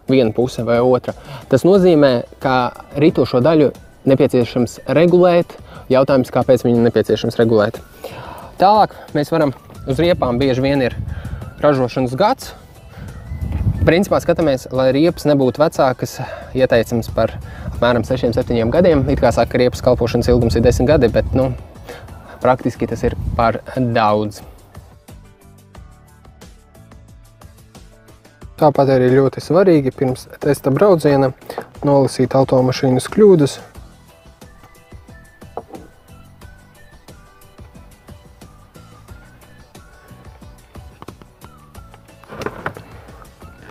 viena puse vai otra, tas nozīmē, ka ritošo daļu nepieciešams regulēt. Jautājums, kāpēc viņu nepieciešams regulēt. Tālāk mēs varam, uz riepām bieži vien ir ražošanas gads. Principā skatāmies, lai riepas nebūtu vecākas, ieteicams par apmēram 6–7 gadiem. It kā saka, ka riepas kalpošanas ilgums ir 10 gadi, bet, praktiski tas ir par daudz. Tāpat arī ļoti svarīgi pirms testa brauciena nolasīt automašīnas kļūdas.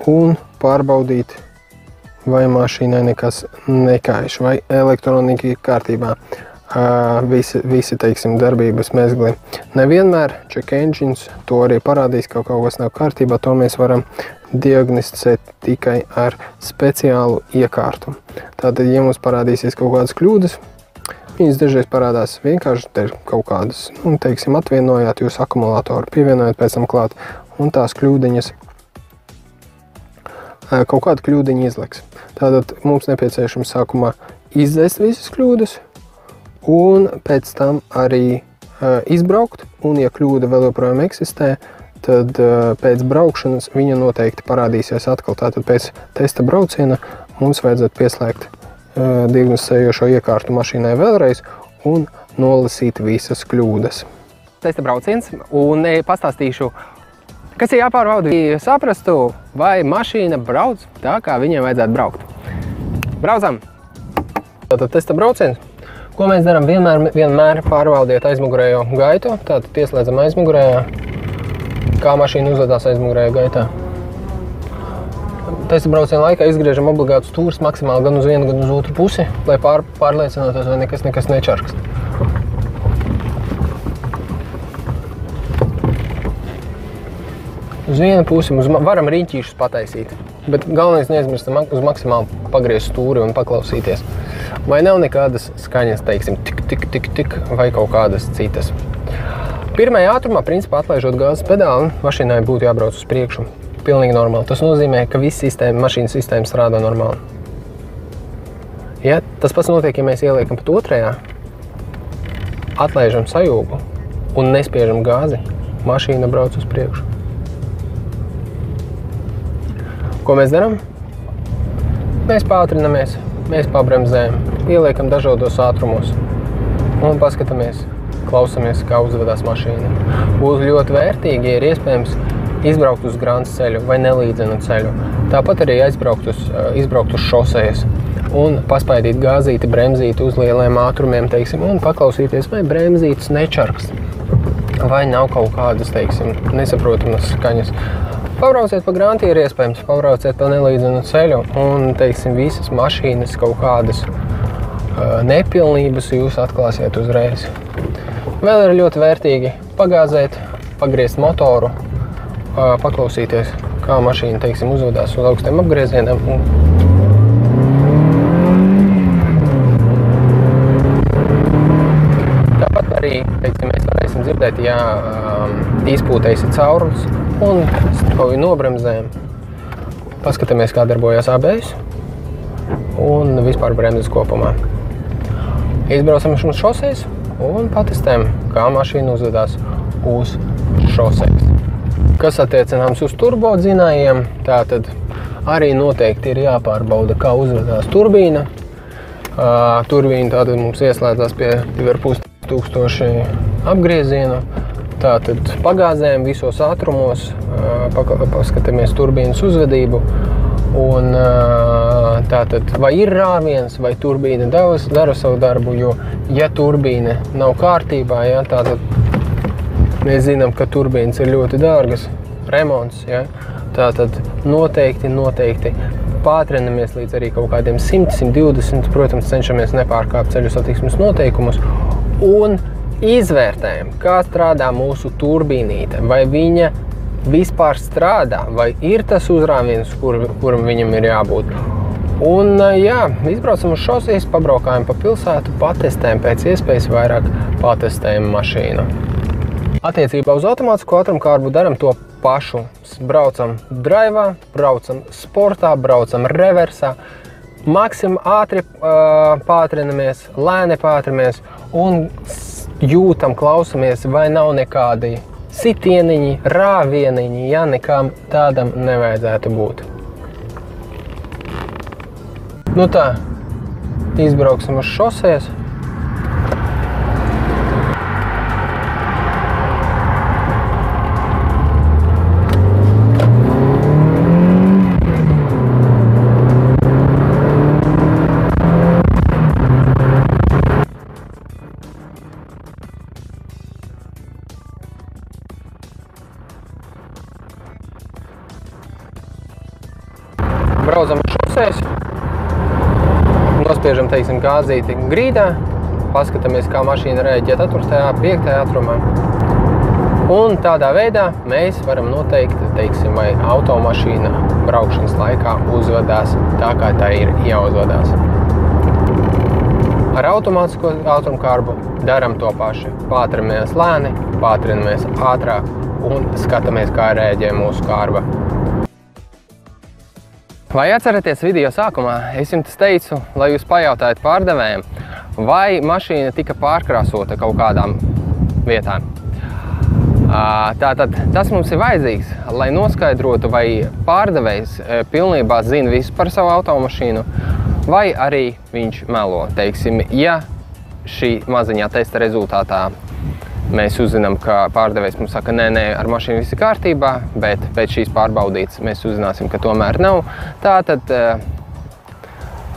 Un pārbaudīt, vai mašīnai nekas nekaiš, vai elektronika ir kārtībā. Visi teiksim, darbības mezgli. Nevienmēr check engines to arī parādīs, ka kaut kas nav kārtībā. To mēs varam diagnosticēt tikai ar speciālu iekārtu. Tātad, ja mums parādīsies kaut kādas kļūdas, viņas dažreiz parādās vienkārši kaut kādas, teiksim, atvienojāt jūs akumulātoru, pievienojat pēc tam klāt, un tās kļūdiņas kaut kāda kļūdiņa izliks. Tātad mums nepieciešams sākumā izdzēst visas kļūdas un pēc tam arī izbraukt. Un, ja kļūda vēl joprojām eksistē, tad pēc braukšanas viņa noteikti parādīsies atkal. Tātad pēc testa brauciena mums vajadzētu pieslēgt diagnosticējošo iekārtu mašīnai vēlreiz un nolasīt visas kļūdas. Testa brauciens un pastāstīšu, kas ir jāpārbauda, lai saprastu, vai mašīna brauc tā, kā viņai vajadzētu braukt. Braucam! Tātad testa brauciens. Ko mēs darām? Vienmēr pārvaldiet aizmugurējo gaitu. Tātad ieslēdzam aizmugurējā. Kā mašīna uzvedās aizmugurējā gaitā. Testa brauciena laikā izgriežam obligātu stūris maksimāli gan uz vienu, gan uz otru pusi, lai pārliecinātos, vai nekas nečarkst. Uz vienu pusi varam riņķīšus pataisīt, bet galvenais neaizmirstam uz maksimāli pagriezt stūri un paklausīties. Vai nav nekādas skaņas, teiksim, tik, vai kaut kādas citas. Pirmajā ātrumā, principā, atlaižot gāzes pedāli, mašīnai būtu jābrauc uz priekšu. Pilnīgi normāli. Tas nozīmē, ka viss mašīnas sistēma strādā normāli. Ja tas pats notiek, ja mēs ieliekam pat otrajā, atlaižam sajūgu un nespiežam gāzi, mašīna brauc uz priekšu. Ko mēs darām? Mēs pātrinamies, mēs pabremzējam, ieliekam dažādos ātrumos un paskatāmies, klausamies, kā uzvedās mašīna. Būtu ļoti vērtīgi, ja ir iespējams izbraukt uz grāns ceļu vai nelīdzenu ceļu. Tāpat arī izbraukt uz šosejas un paspaidīt gāzīti, bremzīti uz lieliem ātrumiem, teiksim, un paklausīties, vai bremzītas nečarkst, vai nav kaut kādas, teiksim, nesaprotamas skaņas. Pabrauciet pa grānti, ir iespējams, pabrauciet pa nelīdzenu ceļu un, teiksim, visas mašīnas kaut kādas nepilnības jūs atklāsiet uzreiz. Vēl ir ļoti vērtīgi pagāzēt, pagriezt motoru, paklausīties, kā mašīna, teiksim, uzvedās uz augstiem apgriezieniem. Tāpat arī, teiksim, mēs varēsim dzirdēt, ja izpūtējis ir caurulis un strauji nobremzējam. Paskatāmies, kā darbojas ABS un vispār bremzes kopumā. Izbraucam uz šosejas un patestējam, kā mašīna uzvedās uz šosejas. Kas attiecināms uz turbodzinājiem, tātad arī noteikti ir jāpārbauda, kā uzvedās turbīna. Turbīna tātad mums ieslēdzās pie 2500 apgriezienu. Tātad pagāzējam visos ātrumos, paskatāmies turbīnas uzvedību un tātad vai ir rāviens, vai turbīna dara savu darbu, jo ja turbīna nav kārtībā, ja, tātad mēs zinām, ka turbīnas ir ļoti dārgas, remonts, ja, tātad noteikti pātrinamies līdz arī kaut kādiem 100, 120, protams, cenšamies nepārkāpt ceļu satiksmes noteikumus un izvērtējam, kā strādā mūsu turbīnīte, vai viņa vispār strādā, vai ir tas uzrāviens, kuram viņam ir jābūt. Un, jā, izbraucam uz šosejas, pabraukājam pa pilsētu, patestējam pēc iespējas vairāk, patestējam mašīnu. Attiecībā uz automātisko ātrumkārbu daram to pašu. Braucam draivā, braucam sportā, braucam reversā, maksimum ātri pātrinamies, lēni pātrinamies un jūtam, klausamies, vai nav nekādi sitieniņi, rāvieniņi, ja nekām tādam nevajadzētu būt. Nu tā, izbrauksim uz šosejas. Braucam uz šosejas, nospiežam, teiksim, gāzīti grīdā, paskatāmies, kā mašīna reaģē 4., 5. ātrumā. Un tādā veidā mēs varam noteikt, teiksim, vai automašīna braukšanas laikā uzvedās tā, kā tā ir jāuzvedās. Ar automātisko ātrumkārbu daram to paši. Pātrinamies lēni, pātrinamies ātrāk un skatāmies, kā reaģē mūsu kārba. Vai atceraties video sākumā? Es jums teicu, lai jūs pajautājat pārdevējiem, vai mašīna tika pārkrāsota kaut kādām vietām. Tātad tas mums ir vajadzīgs, lai noskaidrotu, vai pārdevējs pilnībā zina visu par savu automašīnu, vai arī viņš melo. Teiksim, ja šī maziņā testa rezultātā mēs uzzinām, ka pārdevējs mums saka, nē, ar mašīnu viss ir kārtībā, bet pēc šīs pārbaudītas mēs uzzināsim, ka tomēr nav. Tātad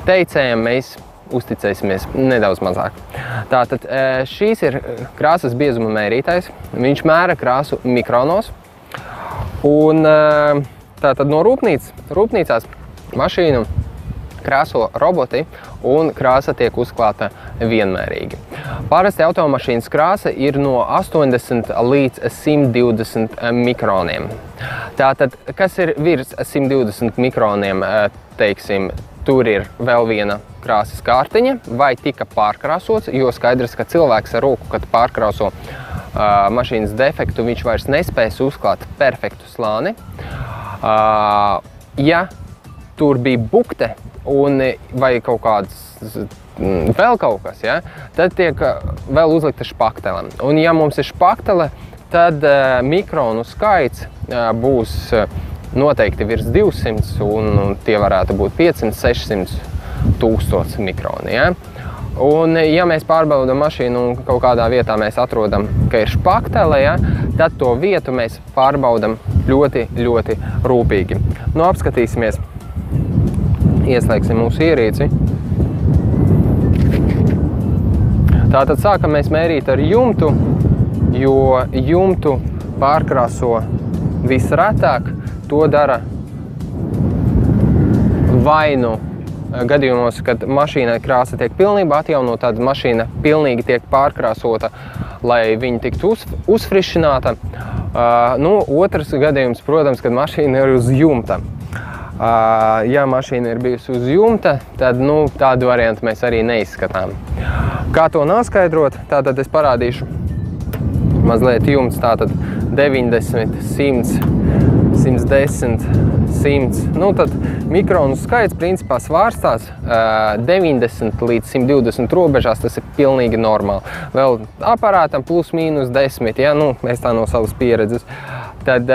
teicējiem mēs uzticēsimies nedaudz mazāk. Tātad šīs ir krāsas biezuma mērītājs. Viņš mēra krāsu mikronos. Un tātad no rūpnīcās mašīnu krāso roboti un krāsa tiek uzklāta vienmērīgi. Parasti automašīnas krāsa ir no 80 līdz 120 mikroniem. Tātad, kas ir virs 120 mikroniem, teiksim, tur ir vēl viena krāsas kārtiņa vai tika pārkrāsots, jo skaidrs, ka cilvēks ar roku, kad pārkrāso mašīnas defektu, viņš vairs nespēs uzklāt perfektu slāni. Ja tur bija bukte, vai kaut kāds vēl kaut kas, ja, tad tiek vēl uzlikta špaktele. Un ja mums ir špaktele, tad mikronu skaits būs noteikti virs 200 un tie varētu būt 500, 600 tūkstoši mikroni. Ja? Un ja mēs pārbaudam mašīnu un kaut kādā vietā mēs atrodam, ka ir špaktele, ja, tad to vietu mēs pārbaudam ļoti, ļoti rūpīgi. Nu, apskatīsimies. Ieslēgsim mūsu ierīci. Tātad sākam mēs mērīt ar jumtu, jo jumtu pārkrāso visretāk. To dara vai nu gadījumos, kad mašīnai krāsa tiek pilnībā atjaunota, tad mašīna pilnīgi tiek pārkrāsota, lai viņa tiktu uzfrišināta. Otrs gadījums, protams, kad mašīna ir uz jumta. Ja mašīna ir bijusi uz jumta, tad tādu variantu mēs arī neizskatām. Kā to noskaidrot? Tātad es parādīšu mazliet jumts, tātad 90, 100, 110, 100. Tad mikronu skaits principā svārstās 90 līdz 120 robežās, tas ir pilnīgi normāli. Vēl aparātam plus mīnus 10, ja, mēs tā no savas pieredzes. Tad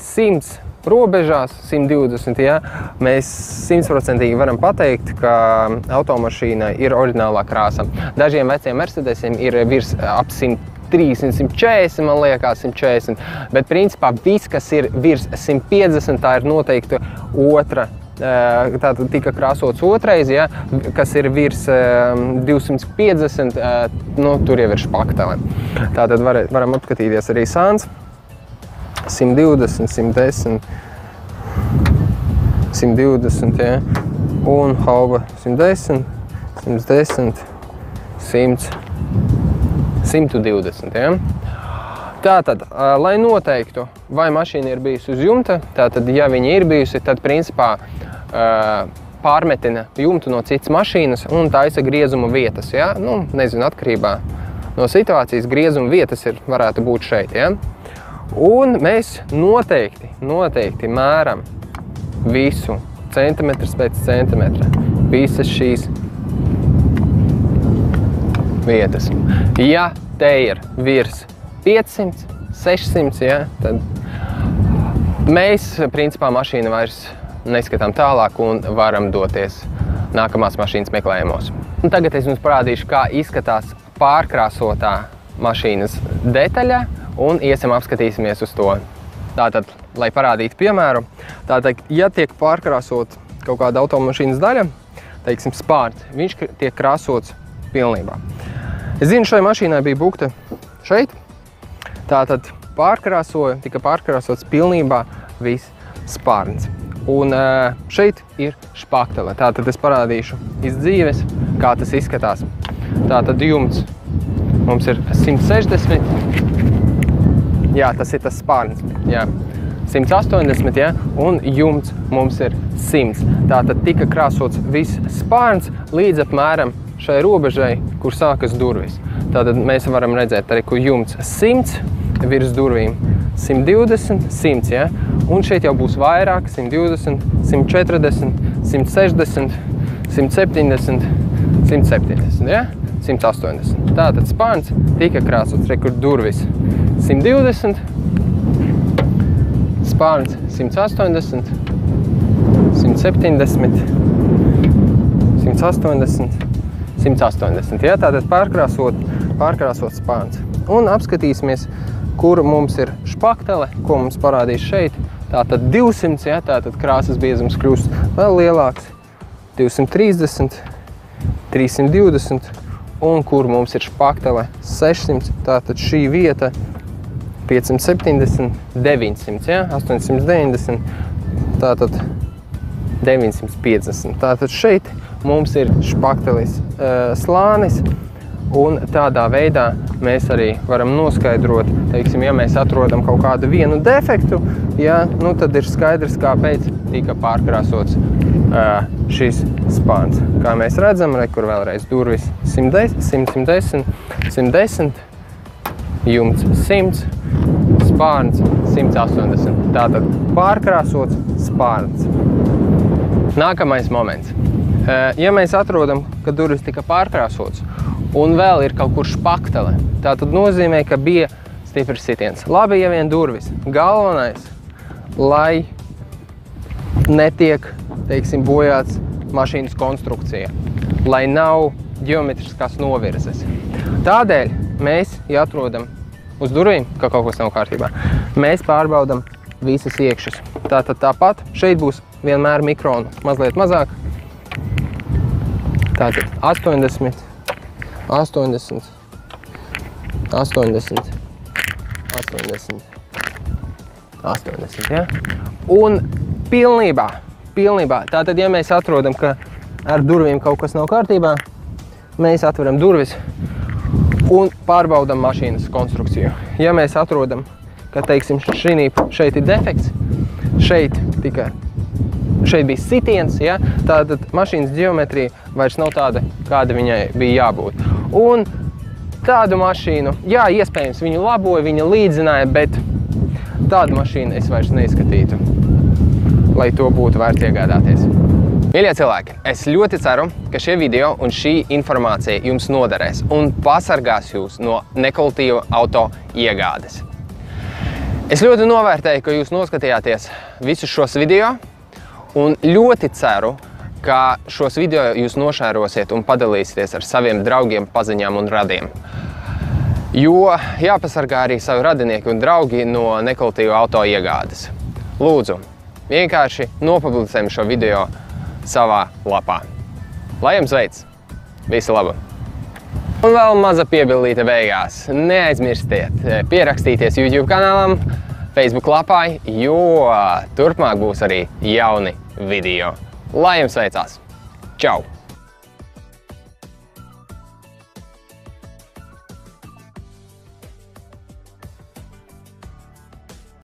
100 robežās, 120, ja, mēs 100% varam pateikt, ka automašīna ir oriģinālā krāsa. Dažiem veciem Mercedesiem ir virs ap 130, 140, man liekas, 140, bet principā viss, kas ir virs 150, tā ir noteikti otra. Tātad tika krāsots otrais, ja, kas ir virs 250, tur jau ir špaktele. Tātad varam apskatīties arī sāns. 120, 110, 120, ja, un hauba 110, 110, 100, 120, ja. Tātad, lai noteiktu, vai mašīna ir bijusi uz jumta, tātad, ja viņa ir bijusi, tad principā pārmetina jumtu no citas mašīnas un taisa griezuma vietas, ja. Nezinu, atkarībā no situācijas griezuma vietas varētu būt šeit, ja. Un mēs noteikti mēram visu centimetrs pēc centimetra, visas šīs vietas. Ja te ir virs 500, 600, ja, tad mēs, principā, mašīnu vairs neskatām tālāk un varam doties nākamās mašīnas meklējumos. Un tagad es jums parādīšu, kā izskatās pārkrāsotā mašīnas detaļa, un iesim apskatīsimies uz to. Tātad, lai parādītu piemēru, tātad, ja tiek pārkrāsot kaut kāda automašīnas daļa, teiksim, spārns, viņš tiek krāsots pilnībā. Es zinu, šai mašīnai bija bukte šeit, tātad tika pārkrāsots pilnībā viss spārns. Un šeit ir špaktele. Tātad es parādīšu iz dzīves, kā tas izskatās. Tātad jumts mums ir 160. Jā, tas ir tas spārns. Jā. 180, ja, un jumts mums ir 100. Tātad tika krāsots viss spārns līdz apmēram šai robežai, kur sākas durvis. Tātad mēs varam redzēt arī, kur jumts 100, virs durvīm 120, 100, ja, un šeit jau būs vairāk, 120, 140, 160, 170, 170, ja, 180. Tātad spārns tika krāsots, kur durvis 120, spārns 180, 170, 180, 180, ja, tātad pārkrāsot spārns. Un apskatīsimies, kur mums ir špaktele, ko mums parādīs šeit. Tātad 200, ja, tātad krāsas biezums kļūst vēl lielāks. 230, 320 un kur mums ir špaktele 600, tātad šī vieta 570, 900, ja, 890, tātad 950. Tātad šeit mums ir špaktelis slānis, un tādā veidā mēs arī varam noskaidrot, teiksim, ja mēs atrodam kaut kādu vienu defektu, ja, nu tad ir skaidrs, kāpēc tika pārkrāsots šis spārns. Kā mēs redzam, kur vēlreiz durvis 110, 110, jumts 100, spārns 180. Tātad pārkrāsots spārns. Nākamais moments. Ja mēs atrodam, ka durvis tika pārkrāsots un vēl ir kaut kur špaktele, tā tad nozīmē, ka bija stiprs sitiens. Labi, ja vien durvis. Galvenais, lai netiek, teiksim, bojāts mašīnas konstrukcija, lai nav ģeometriskās novirzes. Tādēļ mēs, ja atrodam uz durvīm, ka kaut kas nav kārtībā, mēs pārbaudam visas iekšas. Tātad tāpat šeit būs vienmēr mikronu mazliet mazāk. Tātad 80, 80, 80, 80, 80, ja? Un pilnībā, tātad, ja mēs atrodam, ka ar durvīm kaut kas nav kārtībā, mēs atveram durvis un pārbaudam mašīnas konstrukciju. Ja mēs atrodam, ka, teiksim, šeit ir defekts, šeit bija sitiens, ja? Tātad mašīnas ģeometrija vairs nav tāda, kāda viņai bija jābūt. Un tādu mašīnu, jā, iespējams, viņu laboja, viņa līdzināja, bet tādu mašīnu es vairs neizskatītu, lai to būtu vērts iegādāties. Mīļie cilvēki, es ļoti ceru, ka šie video un šī informācija jums noderēs un pasargās jūs no nekvalitīva auto iegādes. Es ļoti novērtēju, ka jūs noskatījāties visus šos video un ļoti ceru, ka šos video jūs nošērosiet un padalīsieties ar saviem draugiem, paziņām un radiem. Jo jāpasargā arī savi radinieki un draugi no nekvalitīva auto iegādes. Lūdzu, vienkārši nopublicējam šo video savā lapā. Lai jums veids! Visu labu! Un vēl maza piebildīte beigās. Neaizmirstiet pierakstīties YouTube kanālam, Facebook lapai, jo turpmāk būs arī jauni video. Lai jums veicās! Čau!